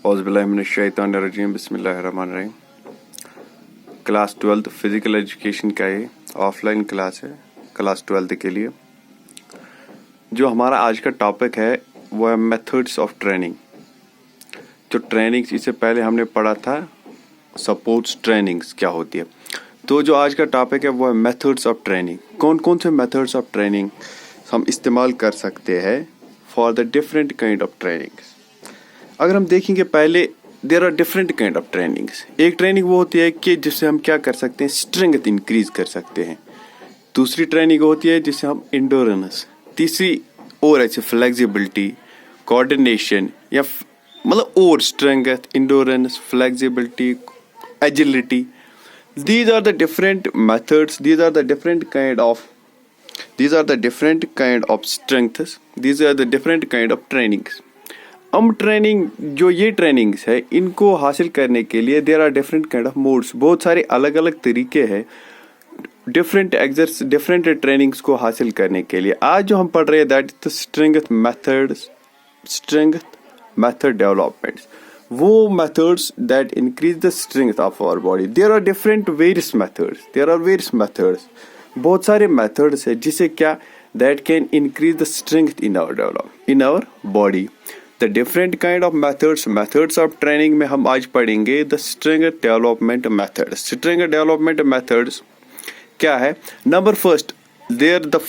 औज़ुबिल्लाहिमिनश्शैतानिर्रजीम बिस्मिल्लाहिर्रहमानिर्रहीम। Class 12 physical education का ये ऑफलाइन क्लास है क्लास 12 के लिए। जो हमारा आज का टॉपिक है वो है मेथड्स ऑफ ट्रेनिंग। जो ट्रेनिंग्स इससे पहले हमने पढ़ा था सपोर्ट्स ट्रेनिंग्स क्या होती है, तो जो आज का टॉपिक है वो है मेथड्स ऑफ ट्रेनिंग। कौन कौन से मेथड्स ऑफ ट्रेनिंग हम इस्तेमाल कर सकते हैं for the different kind of trainings. अगर हम देखेंगे पहले there are different kind of trainings. एक ट्रेनिंग वो होती है कि जिससे हम क्या कर सकते हैं, स्ट्रेंथ इंक्रीज कर सकते हैं। दूसरी ट्रेनिंग होती है जिससे हम इंडोरेंस, तीसरी और ऐसे फ्लेक्सिबिलिटी, कोऑर्डिनेशन या मतलब और strength, endurance, flexibility, agility. These are the different methods, these are the different kind of strengths, these are the different kind of trainings. हम ट्रेनिंग जो ये ट्रेनिंग्स है इनको हासिल करने के लिए there are different kind of modes. बहुत सारे अलग अलग तरीके हैं डिफरेंट ट्रेनिंग्स को हासिल करने के लिए। आज जो हम पढ़ रहे हैं that is the strength method developments, वो methods that increase the strength of our body. There are different various methods, बहुत सारे मेथड्स है जिसे क्या that can increase the strength in our body. The different kind of methods of training में हम आज पढ़ेंगे the strength development methods. Strength development methods क्या है? Number first, the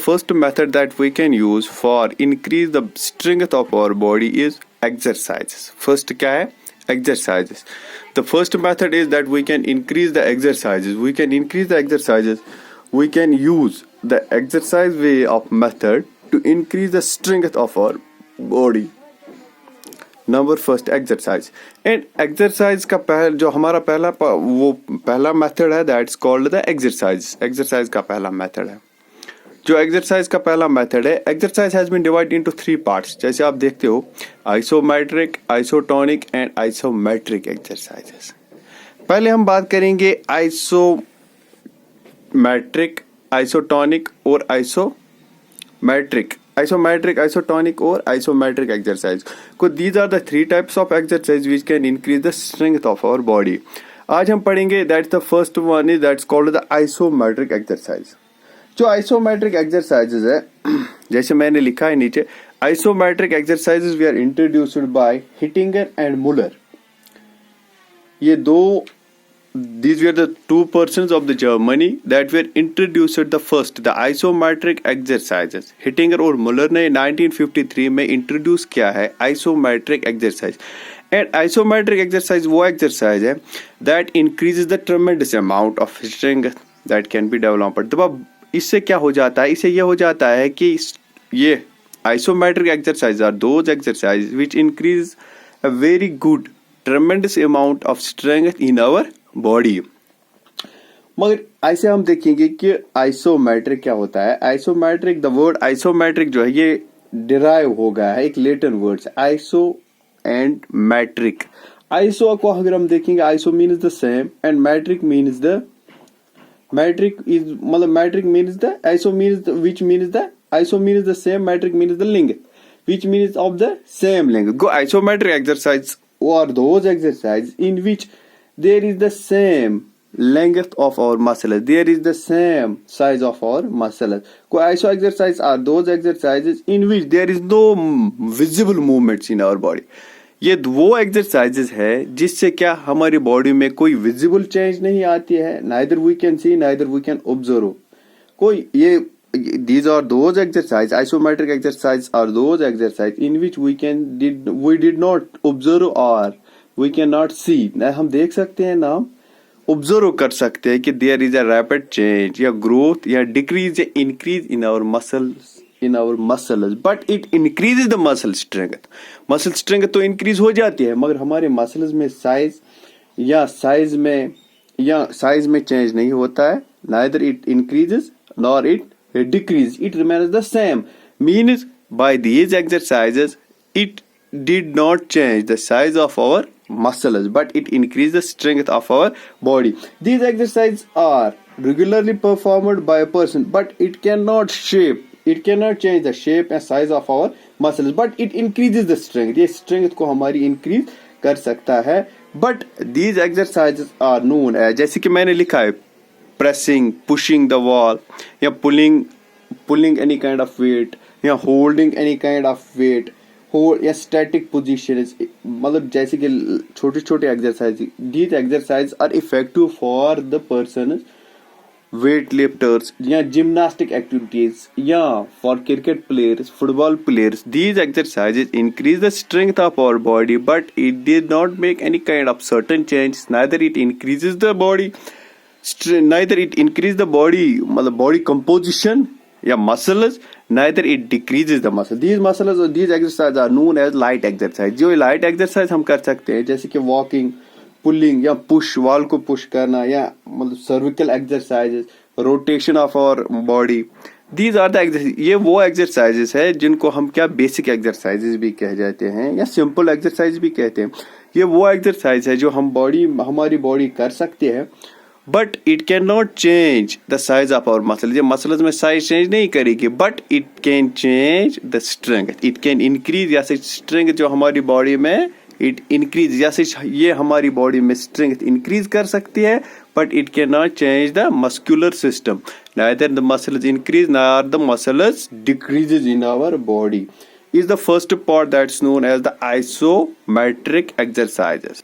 first method that we can use for increase the strength of our body is exercises. First क्या है? Exercises. The first method is that we can increase the exercises. We can use the exercise way of method to increase the strength of our body. Number first exercise. And exercise का जो हमारा पहला method है that's called the exercise का पहला method है। जो exercise का पहला मेथड है, exercise has been divided into 3 parts. जैसे आप देखते हो isometric, isotonic and isometric exercises. पहले हम बात करेंगे आइसोमेट्रिक, आइसोटोनिक और आइसोमेट्रिक, आइसोटोनिक और आइसोमेट्रिक एक्सरसाइज को। These are the 3 types of exercise which can increase the strength of our body. आज हम पढ़ेंगे that's the first one is that's called the isometric exercise. जो आइसोमेट्रिक एक्सरसाइजेज है जैसे मैंने लिखा है नीचे, isometric exercises we are introduced by Hettinger and Muller. ये दो These were the 2 persons of the Germany that were introduced the first the isometric exercises. Hittinger और Muller ने 1953 में इंट्रोड्यूस किया है isometric exercise. And isometric exercise वो exercise है that increases the tremendous amount of strength that can be developed. तो अब इससे क्या हो जाता है? इससे ये हो जाता है कि ये isometric exercises are those exercises which increase a very good tremendous amount of strength in our body. मगर ऐसे हम देखेंगे कि आइसोमेट्रिक क्या होता है। आइसोमेट्रिक, द वर्ड आइसोमेट्रिक जो है ये डिराइव हो गया है एक लैटिन वर्ड से, आइसो एंड मैट्रिक। आइसो को अगर हम देखेंगे, iso means the same and metric means the iso means which means the iso means the same, metric means the length which means of the same length. Go isometric exercise और those exercise in which there is the same length of our muscles, there is the same size of our muscles. Iso exercises are those exercises in which there is no visible movements in our body. ये वो exercises है जिससे क्या हमारी body में कोई visible change नहीं आती है, neither we can see neither we can observe. कोई ये these are those exercises, isometric exercises are those exercises in which we did not observe or we cannot see. ना हम देख सकते हैं ना हम ऑब्जर्व कर सकते हैं कि there is a rapid change या ग्रोथ या डिक्रीज या increase in our muscles but it increases the muscle strength तो इंक्रीज हो जाती है, मगर हमारे मसल्स में साइज में चेंज नहीं होता है। Neither it increases nor it decrease, it remains the same. Means by these exercises it did not change the size of our muscles but it increased the strength of our body. These exercises are regularly performed by a person but it cannot change the shape and size of our muscles, but it increases the strength, ये strength को हमारी increase कर सकता है। But these exercises are known as, जैसे कि मैंने लिखा है, प्रेसिंग, पुशिंग द वॉल, या pulling any kind of weight, या holding any kind of weight, hold या स्टैटिक पोजीशन, मतलब जैसे कि छोटे छोटे exercise, these exercise are effective for the person weight lifters या जिम्नास्टिक एक्टिविटीज, या for cricket players, football players. These exercises increase the strength of our body, but it did not make any kind of certain change. Neither it increases the body, neither it increases the body, मतलब body composition या muscles, neither it decreases the muscle. These muscles or these exercises are known as light exercise. जो light exercise हम कर सकते हैं, जैसे कि walking, pulling या पुश, वॉल को पुश करना, या मतलब cervical exercises, rotation of our body, these are the exercise. ये वो एक्सरसाइजेस है जिनको हम क्या बेसिक एक्सरसाइजेस भी कह जाते हैं या सिंपल एक्सरसाइज भी कहते हैं। ये वो एक्सरसाइज है जो हमारी बॉडी कर सकते हैं, but it can not change the size of our muscle. ये मसल्स में साइज चेंज नहीं करेगी, but it can change the strength, it can increase, या स्ट्रेंथ जो हमारी बॉडी में इट इंक्रीज, जैसे ये हमारी बॉडी में स्ट्रेंथ इंक्रीज कर सकती है, but it can not change the muscular system, neither the muscles increase nor the muscles decreases in our body. Is the first part that's known as the isometric exercises.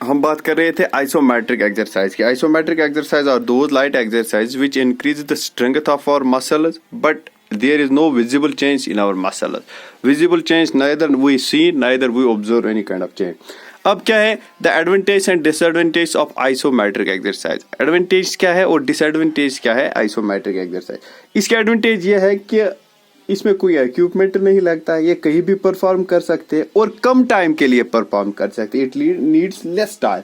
हम बात कर रहे थे isometric exercise की। Isometric exercise are those light exercise which increase the strength of our muscles, but there is no visible change in our muscles. Visible change neither we see, neither we observe any kind of change. अब क्या है the advantage and disadvantage of isometric exercise? Advantage क्या है और disadvantage क्या है isometric exercise? इसके advantage ये है कि इसमें कोई इक्विपमेंट नहीं लगता है, ये कहीं भी परफॉर्म कर सकते हैं और कम टाइम के लिए परफॉर्म कर सकते हैं। It needs less time,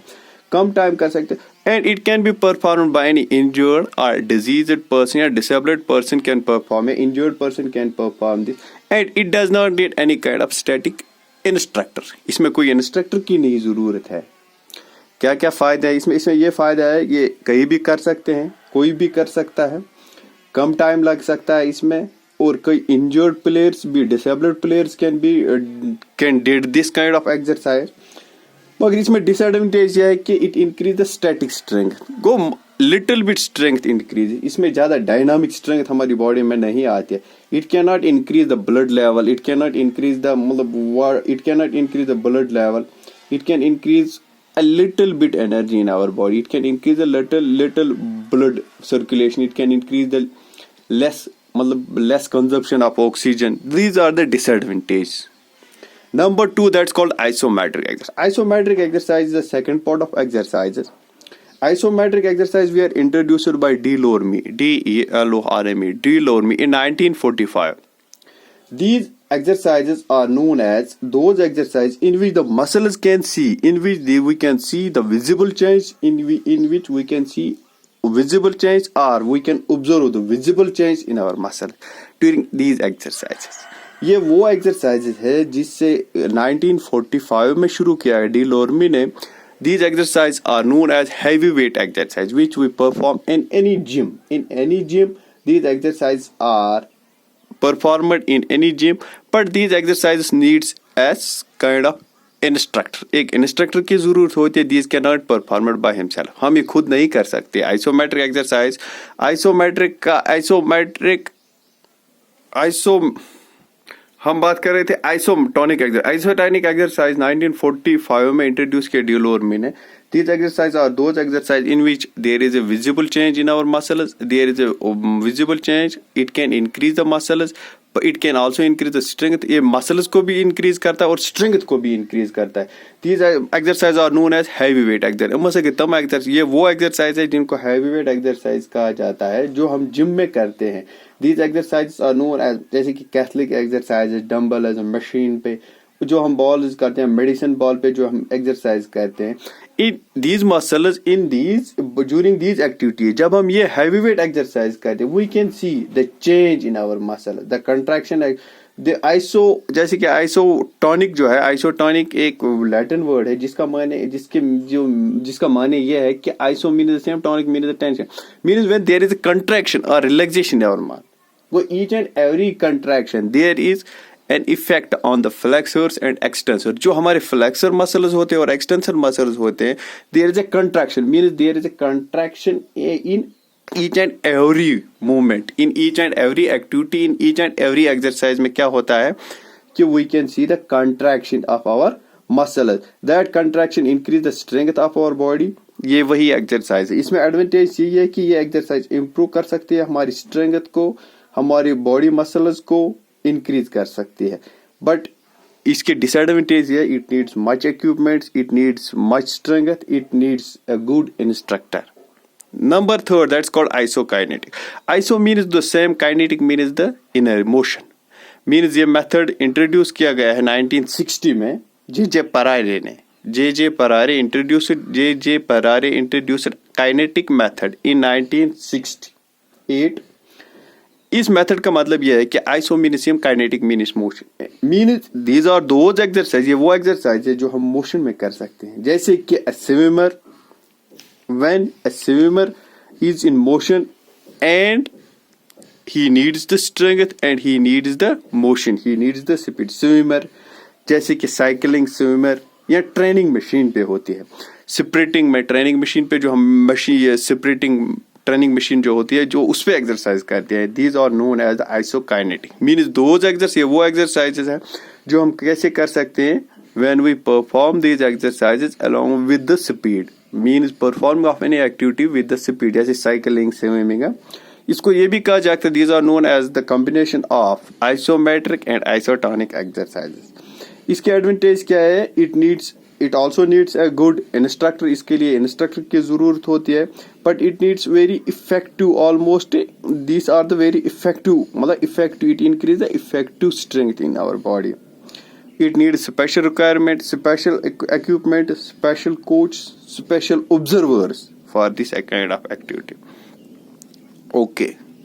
come time कर सकते हैं, and it can be performed by any injured or diseased person, or disabled person can perform, an injured person can perform this, and it does not need any kind of static instructor. इसमें कोई instructor की नहीं जरूरत है। क्या क्या फायदा है इसमें ये फायदा है, ये कहीं भी कर सकते हैं, कोई भी कर सकता है, कम टाइम लग सकता है इसमें, और कोई इंजर्ड प्लेयर्स भी, disabled players can did this kind of exercise. मगर इसमें डिसएडवांटेज यह है कि it increase the static strength, go little bit strength increase, इसमें ज्यादा डायनामिक स्ट्रेंथ हमारी बॉडी में नहीं आती है। It can not increase the blood level, it can not increase the it can not increase the blood level, it can increase a little bit energy in our body, it can increase a little blood circulation, it can increase the less consumption of oxygen. These are the disadvantages. Number 2, that's called isometric exercise. Isometric exercise is the second part of exercises. Isometric exercise we are introduced by D. Lorme, D-E-L-O-R-M-E, D. Lorme in 1945. These exercises are known as those exercises in which the muscles can see, in which we can see the visible change, in which we can see visible change, or we can observe the visible change in our muscle during these exercises. ये वो exercises है जिससे 1945 में शुरू किया है D लोर्मी ने। These exercises are known as heavyweight exercise which we perform in any gym. In any gym, these exercises are performed in any gym, but these exercises needs as kind of instructor. एक instructor की जरूरत होती है। These cannot performed by himself. हम ये खुद नहीं कर सकते। आइसोमेट्रिक एक्सरसाइज, हम बात कर रहे थे आइसोटोनिक एक्सरसाइज 1945 में इंट्रोड्यूस किया डी लोर्मी ने। These exercises are those exercises in which there is a visible change in our muscles. There is a visible change. It can increase the muscles, but it can also increase the strength. ये muscles को भी increase करता है और strength को भी increase करता है। These exercises are known as heavyweight exercise. मतलब कि तमाम exercise, ये वो exercise है जिनको heavyweight exercise कहा जाता है जो हम जिम में करते हैं। These exercises are known as, जैसे कि कैथलिक exercises, डम्बल मशीन पे जो हम बॉल करते हैं, मेडिसिन बॉल पे जो हम एक्सरसाइज करते हैं, in these muscles in these during these activity, जब हम ये हैवी वेट एक्सरसाइज करते हैं, we can see the change in our muscle, the contraction, the iso, जैसे कि आइसोटोनिक जो है, आइसोटोनिक एक लैटिन वर्ड है जिसका माने ये है कि iso means the same, tonic means the tension, means when there is a contraction और रिलैक्सेशन इन आवर माइंड। वो each and every contraction there is an effect on the flexors and extensor. जो हमारे flexor muscles होते हैं और extensor muscles होते हैं, there is a contraction, means there is a contraction in each and every movement, in each and every activity, in each and every exercise में क्या होता है कि we can see the contraction of our muscles. That contraction increase the strength of our body. ये वही exercise है। इसमें advantage ये है कि ये एक्सरसाइज इंप्रूव कर सकती है हमारी स्ट्रेंथ को, हमारी बॉडी मसल्स को इंक्रीज कर सकती है। बट इसके डिसएडवांटेज ये, it needs much equipments, it needs much strength, it needs a good instructor. Number third, that's called isokinetic. Iso means the same, kinetic means the inner motion. Means ये method introduce किया गया है 1960 में J.J. Parare ने। J.J. Parare introduced kinetic method in 1968. इस method का मतलब यह है कि iso means same, kinetic means motion. Means these are those exercise, ये वो exercise है जो हम motion में कर सकते हैं। जैसे कि a swimmer, when a swimmer is in motion and he needs the strength and he needs the motion, he needs the speed. Swimmer जैसे कि साइकिलिंग स्विमर या ट्रेनिंग मशीन पे होती है। स्प्रिटिंग में ट्रेनिंग मशीन पे जो हम मशीन स्प्रिटिंग ट्रेनिंग मशीन जो होती है जो उस पे एक्सरसाइज करते हैं, these are known as the isokinetic. Means those exercise, वो एक्सरसाइजेस हैं जो हम कैसे कर सकते हैं, when we perform these exercises along with the speed, means perform of any activity with the speed, जैसे साइकिलिंग स्विमिंग है। इसको ये भी कहा जाता है, these are known as the combination of isometric and isotonic exercises. इसके एडवांटेज क्या है, it also needs a good instructor, इसके लिए इंस्ट्रक्टर की जरूरत होती है, but it needs very effective, almost these are the very effective, मतलब effective, it increase the effective strength in our body. It needs special requirement, special equipment, special coach, special observers for this kind of activity. Okay.